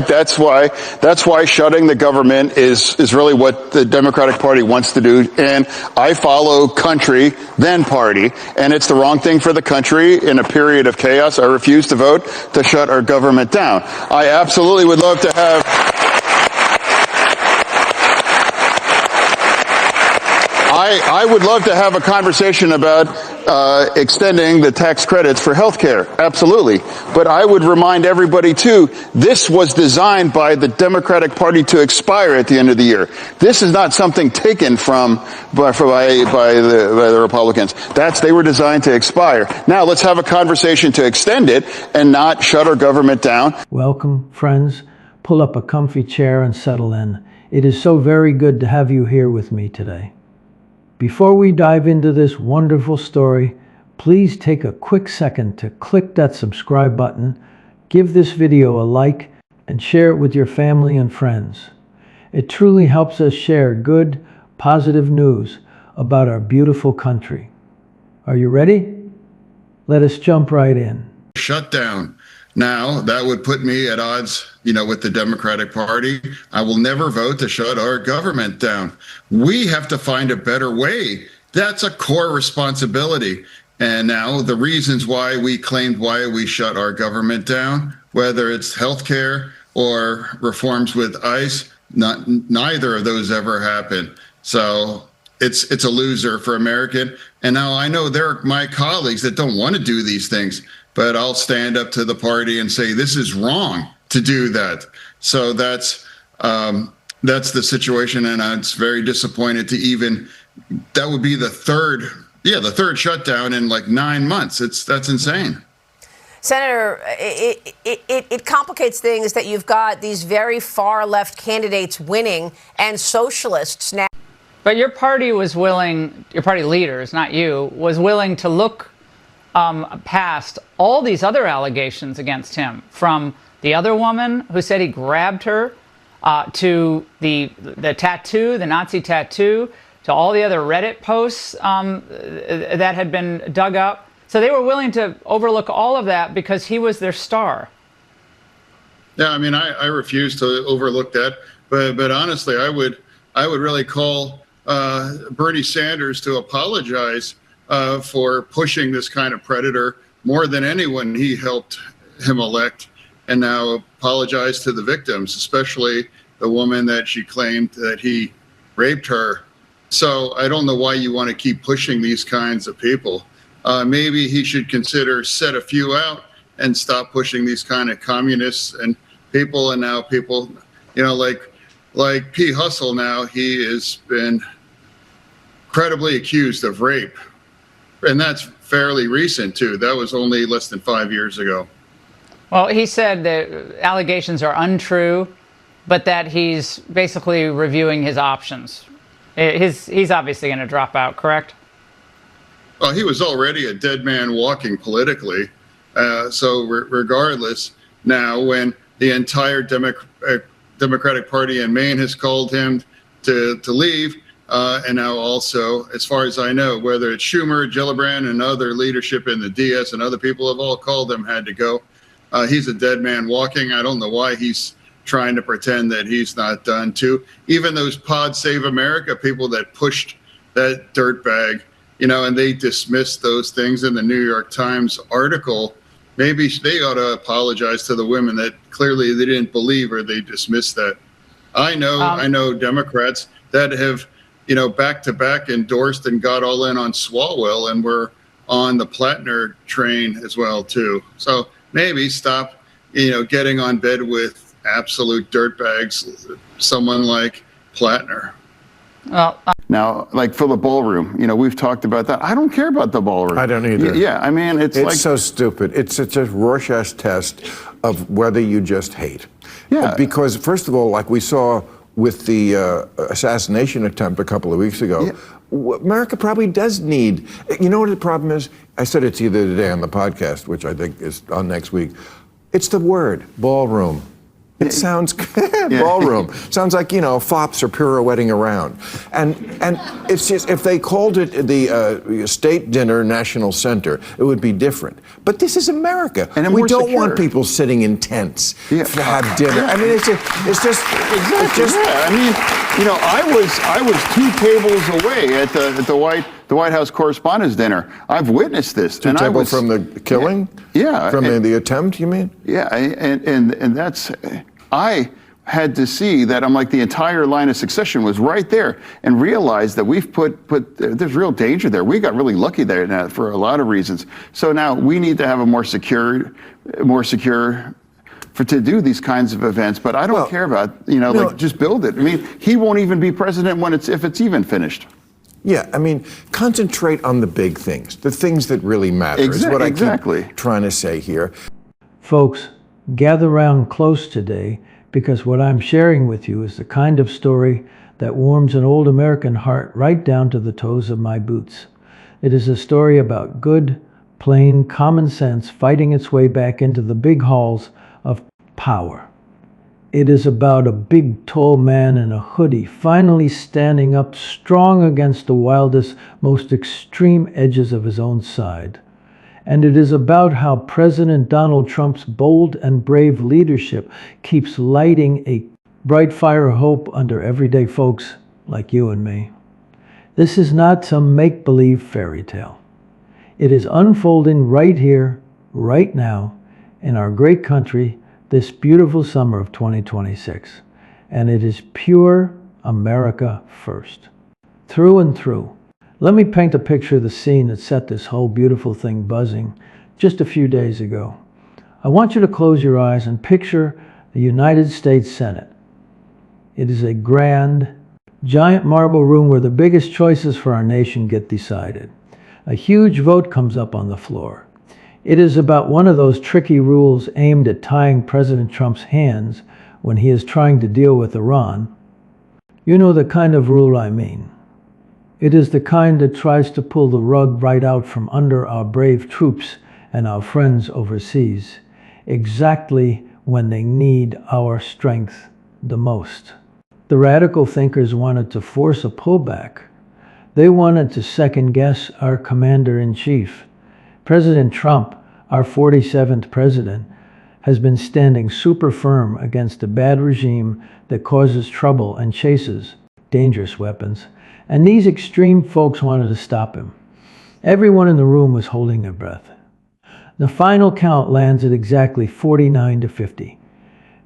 That's why shutting the government is really what the Democratic Party wants to do. And I follow country, then party. And it's the wrong thing for the country in a period of chaos. I refuse to vote to shut our government down. I absolutely would love to have... I would love to have a conversation about extending the tax credits for health care. Absolutely. But I would remind everybody, too, this was designed by the Democratic Party to expire at the end of the year. This is not something taken by the Republicans. They were designed to expire. Now, let's have a conversation to extend it and not shut our government down. Welcome, friends. Pull up a comfy chair and settle in. It is so very good to have you here with me today. Before we dive into this wonderful story, please take a quick second to click that subscribe button, give this video a like, and share it with your family and friends. It truly helps us share good, positive news about our beautiful country. Are you ready? Let us jump right in. Shut down. Now, that would put me at odds, with the Democratic Party. I will never vote to shut our government down. We have to find a better way. That's a core responsibility. And now the reasons why we shut our government down, whether it's healthcare or reforms with ICE, neither of those ever happen. So it's a loser for American. And now I know there are my colleagues that don't want to do these things, but I'll stand up to the party and say, this is wrong to do that. So that's the situation. And I'm very disappointed that would be the third shutdown in like 9 months. That's insane. Senator, it complicates things that you've got these very far left candidates winning and socialists now. But your party was willing, your party leaders, not you, was willing to look past all these other allegations against him, from the other woman who said he grabbed her, to the tattoo, the Nazi tattoo, to all the other Reddit posts that had been dug up. So they were willing to overlook all of that because he was their star. Yeah, I mean, I refuse to overlook that. But honestly, I would really call Bernie Sanders to apologize for pushing this kind of predator more than anyone he helped him elect, and now apologize to the victims, especially the woman that she claimed that he raped her. So I don't know why you want to keep pushing these kinds of people. Maybe he should consider set a few out and stop pushing these kind of communists and people. And now people, like P. Hustle, now he has been credibly accused of rape. And that's fairly recent, too. That was only less than 5 years ago. Well, he said the allegations are untrue, but that he's basically reviewing his options. He's obviously going to drop out, correct? Well, he was already a dead man walking politically. So regardless, now when the entire Democratic Party in Maine has called him to leave, and now also, as far as I know, whether it's Schumer, Gillibrand, and other leadership in the DS and other people have all called him, had to go. He's a dead man walking. I don't know why he's trying to pretend that he's not done too. Even those Pod Save America people that pushed that dirtbag, and they dismissed those things in the New York Times article. Maybe they ought to apologize to the women that clearly they didn't believe, or they dismissed that. I know Democrats that have, back to back endorsed and got all in on Swalwell, and were on the Plattner train as well too. So maybe stop, getting on bed with absolute dirtbags, someone like Plattner. Well, Now, like for the ballroom, we've talked about that. I don't care about the ballroom. I don't either. Yeah, I mean, it's like so stupid. It's such a Rorschach test of whether you just hate. Yeah. Because first of all, like we saw with the assassination attempt a couple of weeks ago, America probably does need. You know what the problem is? I said it to you the other day on the podcast, which I think is on next week. It's the word ballroom. It sounds ballroom. Sounds like, fops are pirouetting around. And it's just, if they called it the State Dinner National Center, it would be different. But this is America. And we don't want people sitting in tents to have dinner. I mean, it's just I mean, I was 2 tables away at the White House Correspondents' Dinner. I've witnessed this. And I was from the killing? Yeah. From the attempt, you mean? Yeah, and that's, I had to see that. I'm like, the entire line of succession was right there, and realized that we've there's real danger there. We got really lucky there now for a lot of reasons. So now we need to have a more secure to do these kinds of events. But I don't care about, just build it. I mean, he won't even be president if it's even finished. Yeah, I mean, concentrate on the big things, the things that really matter, is what I keep trying to say here. Folks, gather round close today, because what I'm sharing with you is the kind of story that warms an old American heart right down to the toes of my boots. It is a story about good, plain, common sense fighting its way back into the big halls of power. It is about a big, tall man in a hoodie finally standing up strong against the wildest, most extreme edges of his own side. And it is about how President Donald Trump's bold and brave leadership keeps lighting a bright fire of hope under everyday folks like you and me. This is not some make-believe fairy tale. It is unfolding right here, right now, in our great country, this beautiful summer of 2026. And it is pure America first. Through and through. Let me paint a picture of the scene that set this whole beautiful thing buzzing just a few days ago. I want you to close your eyes and picture the United States Senate. It is a grand, giant marble room where the biggest choices for our nation get decided. A huge vote comes up on the floor. It is about one of those tricky rules aimed at tying President Trump's hands when he is trying to deal with Iran. You know the kind of rule I mean. It is the kind that tries to pull the rug right out from under our brave troops and our friends overseas, exactly when they need our strength the most. The radical thinkers wanted to force a pullback. They wanted to second-guess our commander-in-chief. President Trump, our 47th president, has been standing super firm against a bad regime that causes trouble and chases dangerous weapons. And these extreme folks wanted to stop him. Everyone in the room was holding their breath. The final count lands at exactly 49-50.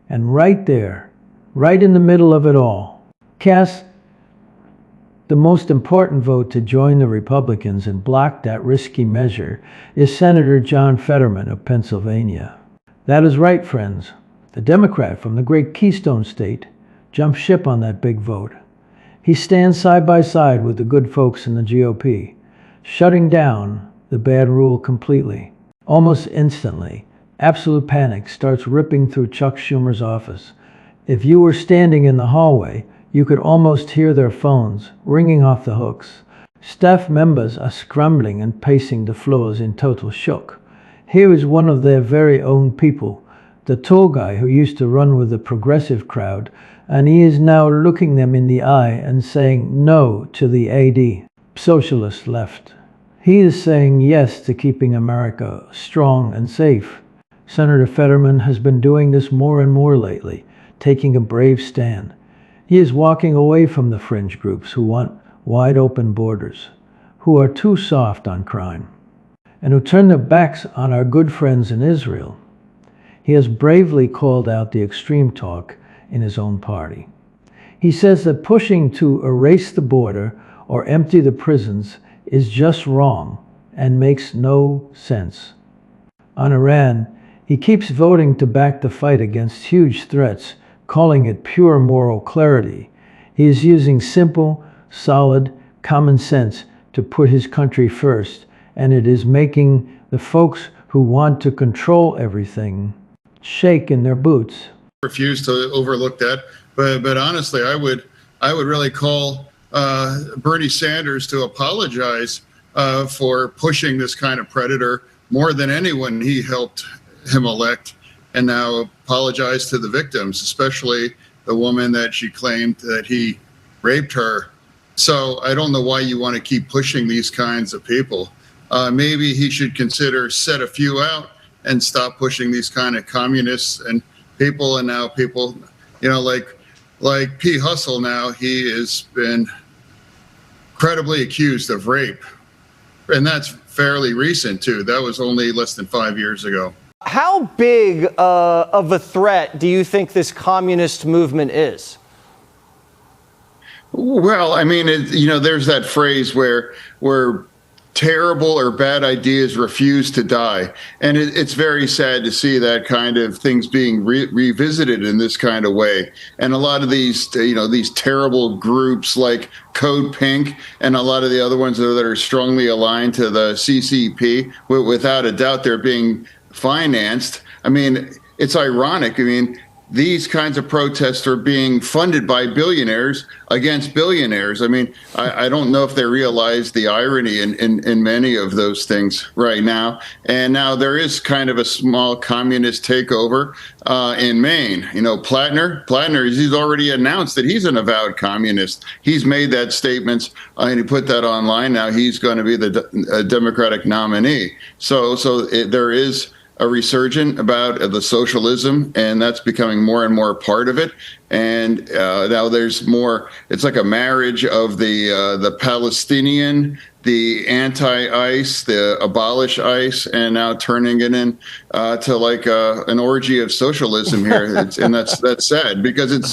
And right there, right in the middle of it all, cast the most important vote to join the Republicans and block that risky measure is Senator John Fetterman of Pennsylvania. That is right, friends. The Democrat from the great Keystone State jumped ship on that big vote. He stands side by side with the good folks in the GOP, shutting down the bad rule completely. Almost instantly, absolute panic starts ripping through Chuck Schumer's office. If you were standing in the hallway, you could almost hear their phones ringing off the hooks. Staff members are scrambling and pacing the floors in total shock. Here is one of their very own people, the tall guy who used to run with the progressive crowd, and he is now looking them in the eye and saying no to the AD, socialist left. He is saying yes to keeping America strong and safe. Senator Fetterman has been doing this more and more lately, taking a brave stand. He is walking away from the fringe groups who want wide open borders, who are too soft on crime, and who turn their backs on our good friends in Israel. He has bravely called out the extreme talk in his own party. He says that pushing to erase the border or empty the prisons is just wrong and makes no sense. On Iran, he keeps voting to back the fight against huge threats, calling it pure moral clarity. He is using simple, solid, common sense to put his country first, and it is making the folks who want to control everything shake in their boots. Refuse to overlook that, but honestly, I would really call Bernie Sanders to apologize for pushing this kind of predator more than anyone he helped him elect, and now apologize to the victims, especially the woman that she claimed that he raped her. So I don't know why you want to keep pushing these kinds of people. Maybe he should consider set a few out and stop pushing these kind of communists and people. And now people, like P. Hustle now, he has been credibly accused of rape. And that's fairly recent, too. That was only less than 5 years ago. How big of a threat do you think this communist movement is? Well, I mean, there's that phrase where terrible or bad ideas refuse to die. And it's very sad to see that kind of things being revisited in this kind of way. And a lot of these, these terrible groups like Code Pink and a lot of the other ones that are strongly aligned to the CCP, without a doubt, they're being financed. I mean, it's ironic. I mean, these kinds of protests are being funded by billionaires against billionaires. I mean, I don't know if they realize the irony in many of those things right now. And now there is kind of a small communist takeover in Maine. Plattner, he's already announced that he's an avowed communist. He's made that statement and he put that online. Now he's going to be the Democratic nominee. So there is a resurgence about the socialism, and that's becoming more and more part of it. And now there's more. It's like a marriage of the Palestinian, the anti-ICE, the abolish ICE, and now turning it in to like an orgy of socialism here. And that's sad because it's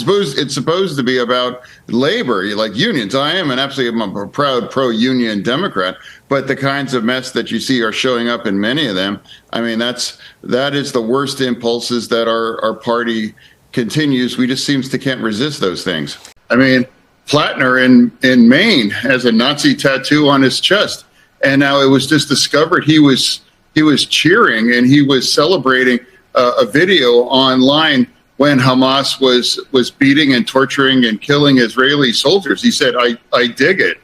supposed to be about labor, like unions. I'm a proud pro-union Democrat, but the kinds of mess that you see are showing up in many of them. I mean, that is the worst impulses that our party continues. We just seems to can't resist those things. I mean, Plattner in Maine has a Nazi tattoo on his chest, and now it was just discovered he was cheering and he was celebrating a video online when Hamas was beating and torturing and killing Israeli soldiers. He said, "I dig it."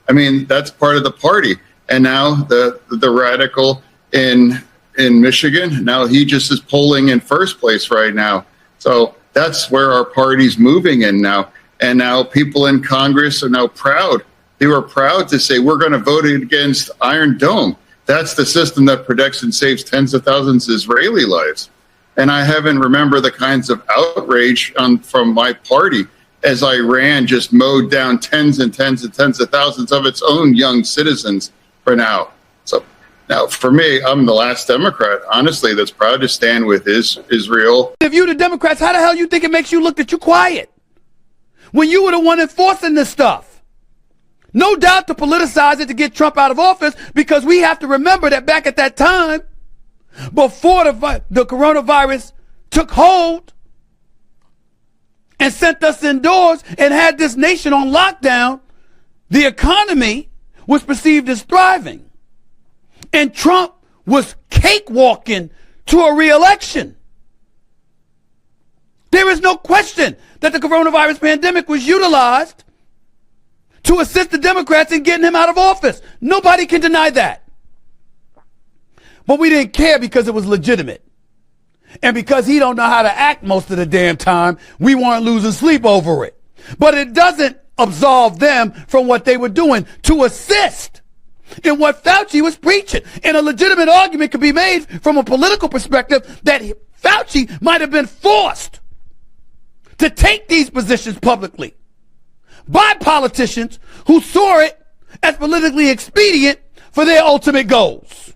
I mean, that's part of the party. And now the radical in Michigan, now he just is polling in first place right now. So that's where our party's moving in now. And now people in Congress are now proud. They were proud to say, we're going to vote against Iron Dome. That's the system that protects and saves tens of thousands of Israeli lives. And I haven't remembered the kinds of outrage from my party as Iran just mowed down tens and tens and tens of thousands of its own young citizens for now. So now, for me, I'm the last Democrat, honestly, that's proud to stand with Israel. If you the Democrats, how the hell you think it makes you look that you quiet? When you were the one enforcing this stuff. No doubt to politicize it to get Trump out of office, because we have to remember that back at that time, before the coronavirus took hold and sent us indoors and had this nation on lockdown, the economy was perceived as thriving. And Trump was cakewalking to a re-election. There is no question that the coronavirus pandemic was utilized to assist the Democrats in getting him out of office. Nobody can deny that. But we didn't care because it was legitimate. And because he don't know how to act most of the damn time, we weren't losing sleep over it. But it doesn't absolve them from what they were doing to assist in what Fauci was preaching. And a legitimate argument could be made from a political perspective that Fauci might have been forced to take these positions publicly by politicians who saw it as politically expedient for their ultimate goals.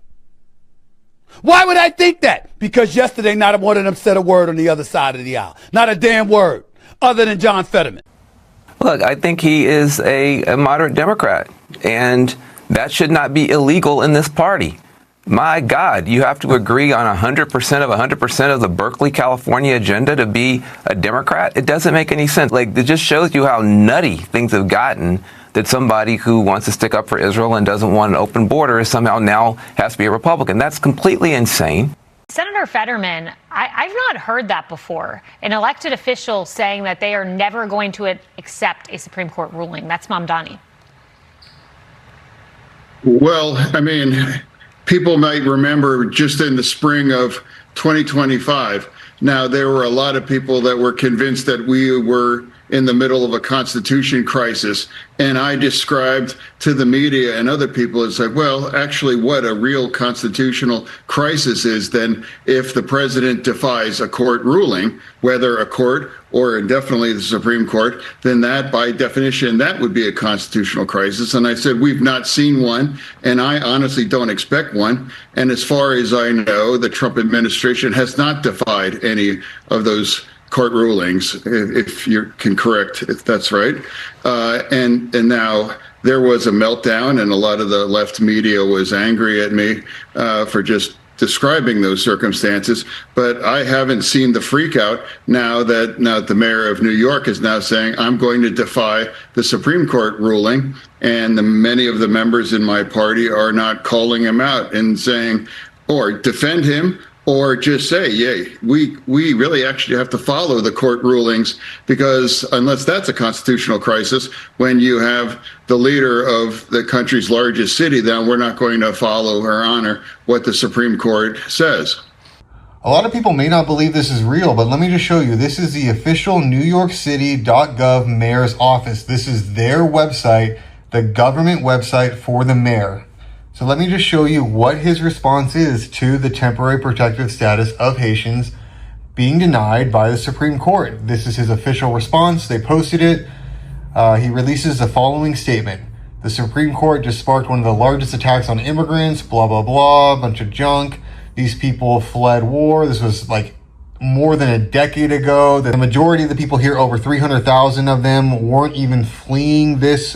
Why would I think that? Because yesterday not one of them said a word on the other side of the aisle. Not a damn word, other than John Fetterman. Look, I think he is a moderate Democrat, and that should not be illegal in this party. My God, you have to agree on 100% of the Berkeley, California agenda to be a Democrat? It doesn't make any sense. Like, it just shows you how nutty things have gotten, that somebody who wants to stick up for Israel and doesn't want an open border is somehow now has to be a Republican. That's completely insane. Senator Fetterman, I've not heard that before. An elected official saying that they are never going to accept a Supreme Court ruling. That's Mamdani. Well, I mean, people might remember just in the spring of 2025, Now, there were a lot of people that were convinced that we were in the middle of a constitution crisis. And I described to the media and other people, it's like, well, actually what a real constitutional crisis is then if the president defies a court ruling, whether a court or definitely the Supreme Court, then that by definition, that would be a constitutional crisis. And I said, we've not seen one, and I honestly don't expect one. And as far as I know, the Trump administration has not defied any of those court rulings, if you can correct if that's right. And now there was a meltdown, and a lot of the left media was angry at me for just describing those circumstances. But I haven't seen the freak out now that the mayor of New York is now saying, I'm going to defy the Supreme Court ruling. And many of the members in my party are not calling him out and saying, or defend him, or just say, yay, we really actually have to follow the court rulings, because unless that's a constitutional crisis, when you have the leader of the country's largest city, then we're not going to follow or honor what the Supreme Court says. A lot of people may not believe this is real, but let me just show you. This is the official NewYorkCity.gov mayor's office. This is their website, the government website for the mayor. So let me just show you what his response is to the temporary protective status of Haitians being denied by the Supreme Court. This is his official response. They posted it. He releases the following statement. The Supreme Court just sparked one of the largest attacks on immigrants, blah, blah, blah, bunch of junk. These people fled war. This was like more than a decade ago. The majority of the people here, over 300,000 of them, weren't even fleeing this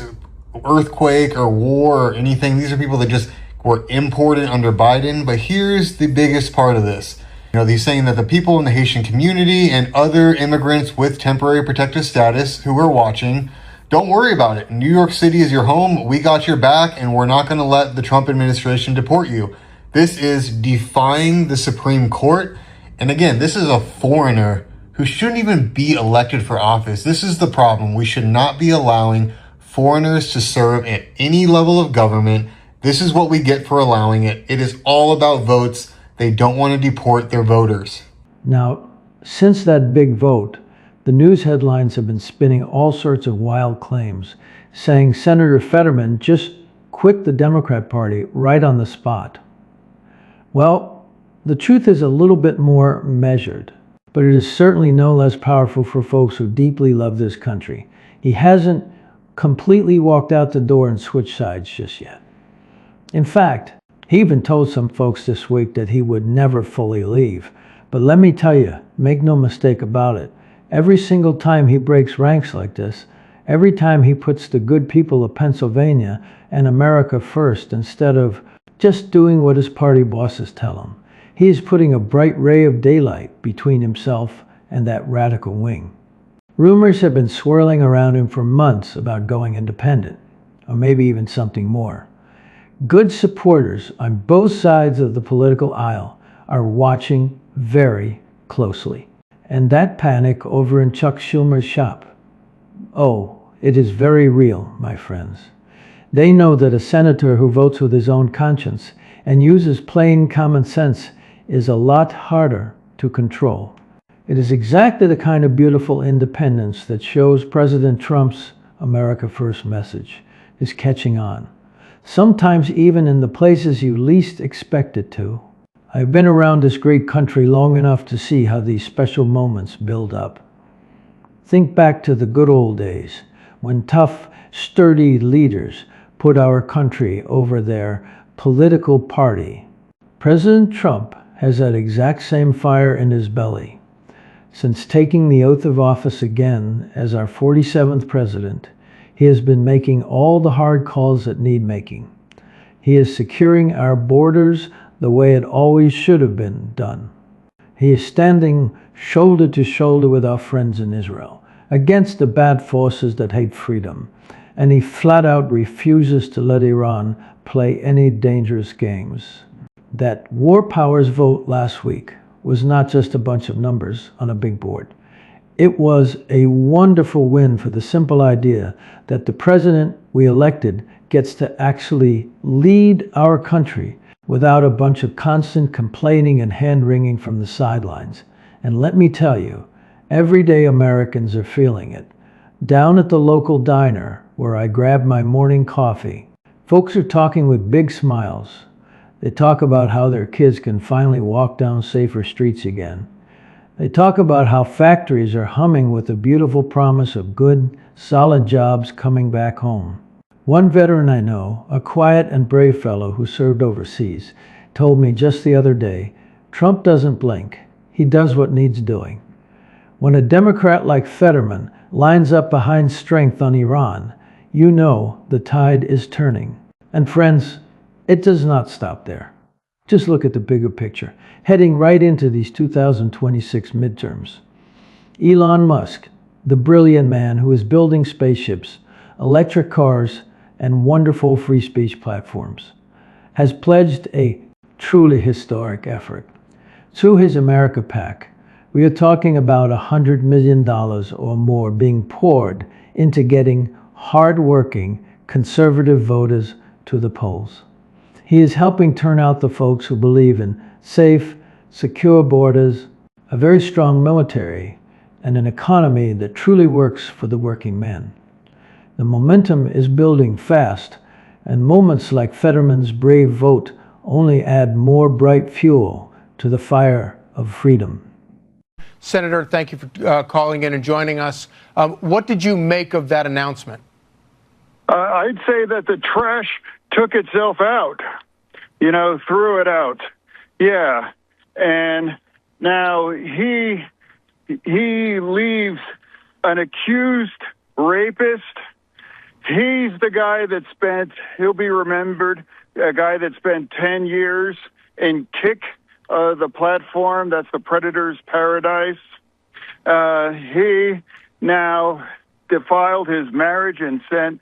earthquake or war or anything. These are people that just were imported under Biden. But here's the biggest part of this. You know, he's saying that the people in the Haitian community and other immigrants with temporary protective status who are watching, don't worry about it. New York City is your home. We got your back, and we're not going to let the Trump administration deport you. This is defying the Supreme Court. And again, this is a foreigner who shouldn't even be elected for office. This is the problem. We should not be allowing foreigners to serve at any level of government. This is what we get for allowing it. It is all about votes. They don't want to deport their voters. Now, since that big vote, the news headlines have been spinning all sorts of wild claims, saying Senator Fetterman just quit the Democrat Party right on the spot. Well, the truth is a little bit more measured, but it is certainly no less powerful for folks who deeply love this country. He hasn't completely walked out the door and switched sides just yet. In fact, he even told some folks this week that he would never fully leave. But let me tell you, make no mistake about it, every single time he breaks ranks like this, every time he puts the good people of Pennsylvania and America first instead of just doing what his party bosses tell him, he is putting a bright ray of daylight between himself and that radical wing. Rumors have been swirling around him for months about going independent, or maybe even something more. Good supporters on both sides of the political aisle are watching very closely. And that panic over in Chuck Schumer's shop, oh, it is very real, my friends. They know that a senator who votes with his own conscience and uses plain common sense is a lot harder to control. It is exactly the kind of beautiful independence that shows President Trump's America First message is catching on, sometimes even in the places you least expect it to. I've been around this great country long enough to see how these special moments build up. Think back to the good old days, when tough, sturdy leaders put our country over their political party. President Trump has that exact same fire in his belly. Since taking the oath of office again as our 47th president, he has been making all the hard calls that need making. He is securing our borders the way it always should have been done. He is standing shoulder to shoulder with our friends in Israel, against the bad forces that hate freedom, and he flat out refuses to let Iran play any dangerous games. That war powers vote last week was not just a bunch of numbers on a big board. It was a wonderful win for the simple idea that the president we elected gets to actually lead our country without a bunch of constant complaining and hand-wringing from the sidelines. And let me tell you, everyday Americans are feeling it. Down at the local diner, where I grab my morning coffee, folks are talking with big smiles. They talk about how their kids can finally walk down safer streets again. They talk about how factories are humming with the beautiful promise of good, solid jobs coming back home. One veteran I know, a quiet and brave fellow who served overseas, told me just the other day, Trump doesn't blink. He does what needs doing. When a Democrat like Fetterman lines up behind strength on Iran, you know the tide is turning. And friends, it does not stop there. Just look at the bigger picture, heading right into these 2026 midterms. Elon Musk, the brilliant man who is building spaceships, electric cars, and wonderful free speech platforms, has pledged a truly historic effort. Through his America PAC, we are talking about $100 million or more being poured into getting hard-working conservative voters to the polls. He is helping turn out the folks who believe in safe, secure borders, a very strong military, and an economy that truly works for the working man. The momentum is building fast, and moments like Fetterman's brave vote only add more bright fuel to the fire of freedom. Senator, thank you for calling in and joining us. What did you make of that announcement? I'd say that the trash took itself out, threw it out. Yeah. And now he leaves an accused rapist. He's the guy he'll be remembered, a guy that spent 10 years in Kick, the platform, that's the Predator's Paradise. He now defiled his marriage and sent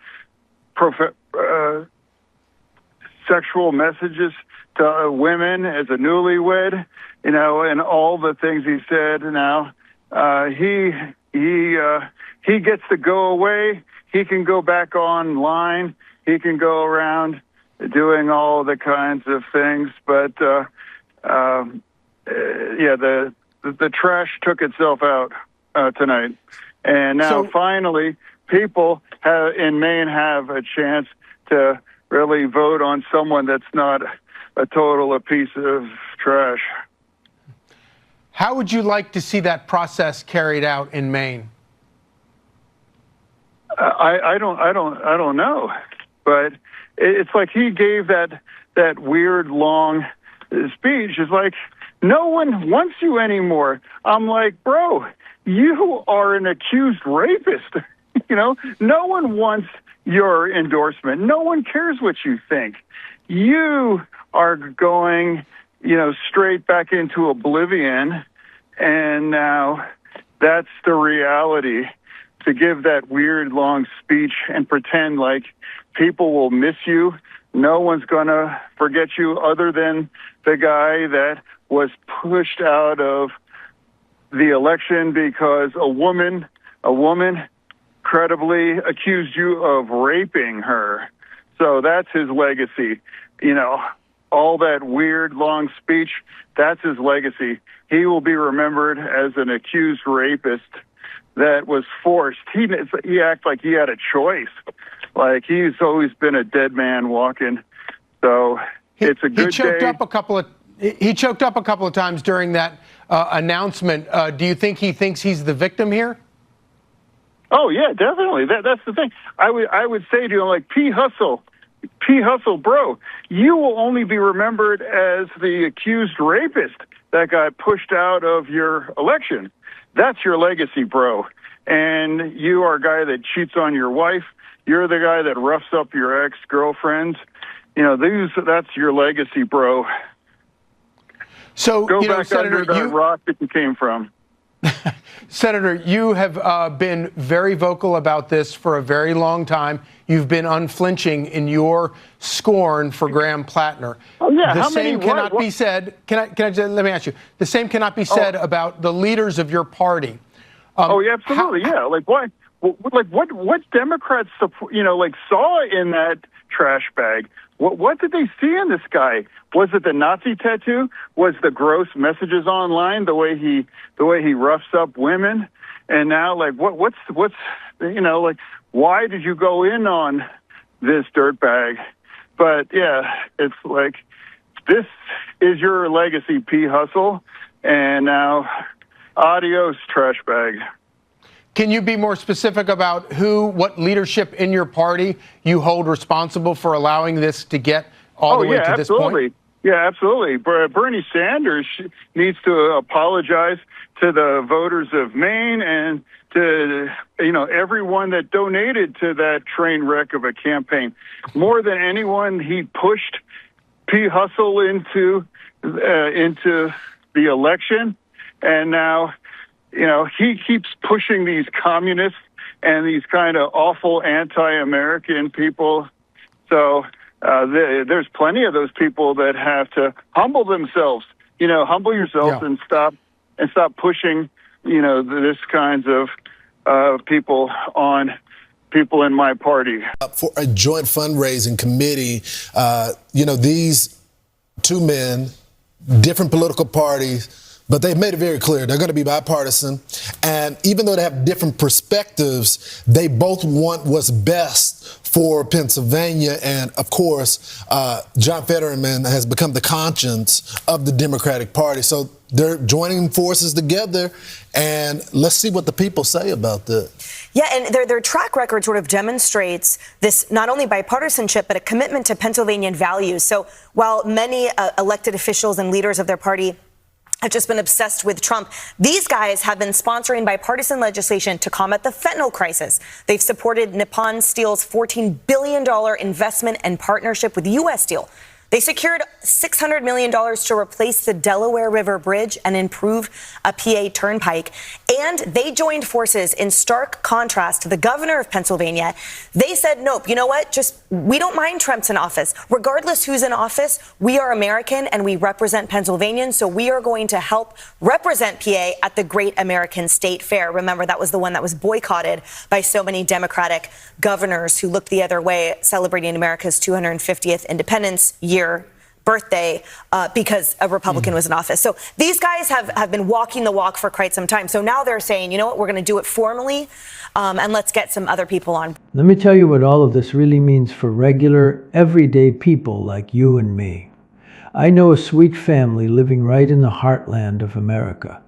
sexual messages to women as a newlywed, and all the things he said. Now he gets to go away. He can go back online. He can go around doing all the kinds of things. But the trash took itself out tonight, and now finally people in Maine have a chance to really vote on someone that's not a piece of trash. How would you like to see that process carried out in Maine? I don't know, but it's like he gave that weird long speech. It's like no one wants you anymore. I'm like, bro, you are an accused rapist. No one wants your endorsement. No one cares what you think. You are going, straight back into oblivion. And now that's the reality, to give that weird long speech and pretend like people will miss you. No one's going to forget you other than the guy that was pushed out of the election because a woman credibly accused you of raping her. So that's his legacy. All that weird long speech, that's his legacy. He will be remembered as an accused rapist that was forced. He acted like he had a choice. Like he's always been a dead man walking. So it's a good day. He choked up a couple of times during that announcement. Do you think he thinks he's the victim here? Oh yeah, definitely. That's the thing. I would say to him, like, P. Hustle, bro, you will only be remembered as the accused rapist that got pushed out of your election. That's your legacy, bro. And you are a guy that cheats on your wife. You're the guy that roughs up your ex-girlfriends. That's your legacy, bro. So, go back Senator, under that rock that you came from. Senator, you have been very vocal about this for a very long time. You've been unflinching in your scorn for Graham Plattner. Oh, yeah. The same cannot be said. Let me ask you. The same cannot be said about the leaders of your party. Yeah, absolutely. Yeah. Like, why what Democrats saw in that trash bag? What did they see in this guy? Was it the Nazi tattoo? Was the gross messages online? The way he roughs up women? And now, what's why did you go in on this dirtbag? But yeah, it's like, this is your legacy, P. Hustle, and now adios, trash bag. Can you be more specific about what leadership in your party you hold responsible for allowing this to get all the way to this point? Yeah, absolutely. Bernie Sanders needs to apologize to the voters of Maine and to everyone that donated to that train wreck of a campaign. More than anyone, he pushed P. Hustle into the election, and now he keeps pushing these communists and these kind of awful anti-American people. So there's plenty of those people that have to humble themselves. Humble yourself and stop pushing this kinds of people on people in my party. For a joint fundraising committee, these two men, different political parties, but they've made it very clear they're going to be bipartisan. And even though they have different perspectives, they both want what's best for Pennsylvania. And of course, John Fetterman has become the conscience of the Democratic Party. So they're joining forces together. And let's see what the people say about this. Yeah, and their track record sort of demonstrates this not only bipartisanship, but a commitment to Pennsylvanian values. So while many elected officials and leaders of their party have just been obsessed with Trump, these guys have been sponsoring bipartisan legislation to combat the fentanyl crisis. They've supported Nippon Steel's $14 billion investment and partnership with U.S. Steel. They secured $600 million to replace the Delaware River Bridge and improve a PA turnpike. And they joined forces in stark contrast to the governor of Pennsylvania. They said, nope, you know what? We don't mind Trump's in office. Regardless who's in office, we are American and we represent Pennsylvanians. So we are going to help represent PA at the Great American State Fair. Remember, that was the one that was boycotted by so many Democratic governors who looked the other way, celebrating America's 250th Independence Year birthday because a Republican was in office. So these guys have been walking the walk for quite some time. So now they're saying, you know what, we're going to do it formally, and let's get some other people on. Let me tell you what all of this really means for regular, everyday people like you and me. I know a sweet family living right in the heartland of America.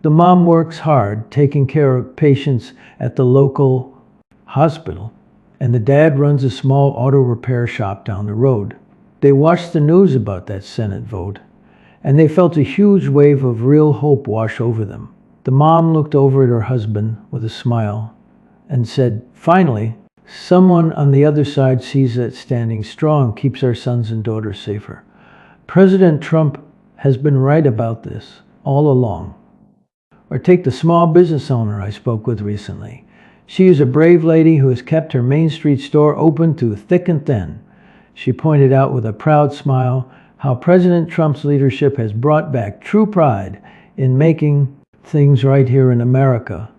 The mom works hard taking care of patients at the local hospital, and the dad runs a small auto repair shop down the road. They watched the news about that Senate vote, and they felt a huge wave of real hope wash over them. The mom looked over at her husband with a smile and said, finally, someone on the other side sees that standing strong keeps our sons and daughters safer. President Trump has been right about this all along. Or take the small business owner I spoke with recently. She is a brave lady who has kept her Main Street store open through thick and thin. She pointed out with a proud smile how President Trump's leadership has brought back true pride in making things right here in America.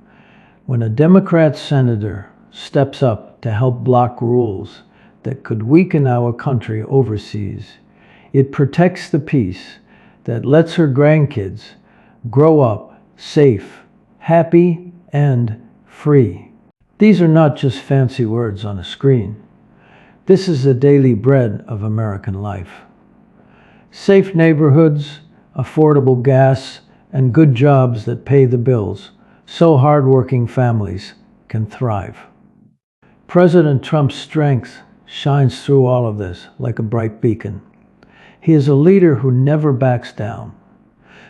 When a Democrat senator steps up to help block rules that could weaken our country overseas, it protects the peace that lets her grandkids grow up safe, happy, and free. These are not just fancy words on a screen. This is the daily bread of American life. Safe neighborhoods, affordable gas, and good jobs that pay the bills, so hardworking families can thrive. President Trump's strength shines through all of this like a bright beacon. He is a leader who never backs down.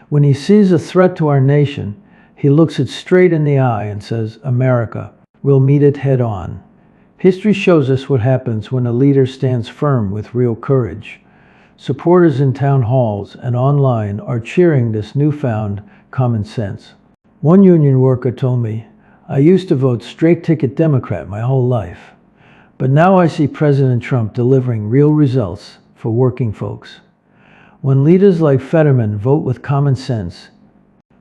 When he sees a threat to our nation, he looks it straight in the eye and says, America, we'll meet it head on. History shows us what happens when a leader stands firm with real courage. Supporters in town halls and online are cheering this newfound common sense. One union worker told me, I used to vote straight ticket Democrat my whole life, but now I see President Trump delivering real results for working folks. When leaders like Fetterman vote with common sense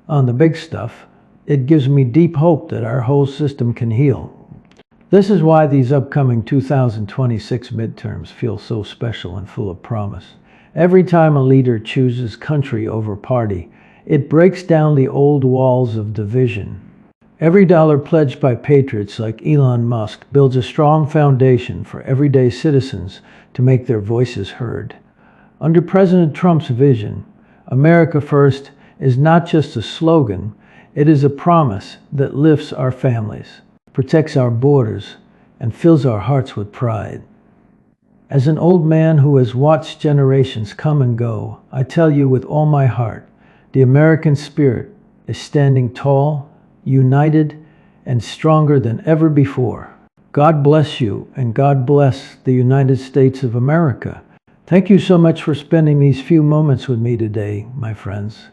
on the big stuff, It gives me deep hope that our whole system can heal. This is why these upcoming 2026 midterms feel so special and full of promise. Every time a leader chooses country over party, it breaks down the old walls of division. Every dollar pledged by patriots like Elon Musk builds a strong foundation for everyday citizens to make their voices heard. Under President Trump's vision, America First is not just a slogan, it is a promise that lifts our families, protects our borders, and fills our hearts with pride. As an old man who has watched generations come and go, I tell you with all my heart, the American spirit is standing tall, united, and stronger than ever before. God bless you, and God bless the United States of America. Thank you so much for spending these few moments with me today, my friends.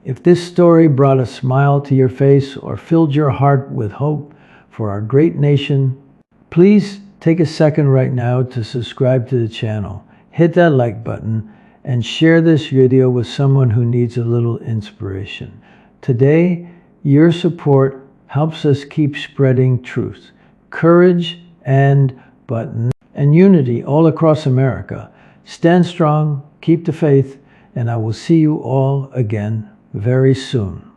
If this story brought a smile to your face or filled your heart with hope for our great nation, please take a second right now to subscribe to the channel, hit that like button, and share this video with someone who needs a little inspiration. Today, your support helps us keep spreading truth, courage, and unity all across America. Stand strong, keep the faith, and I will see you all again very soon.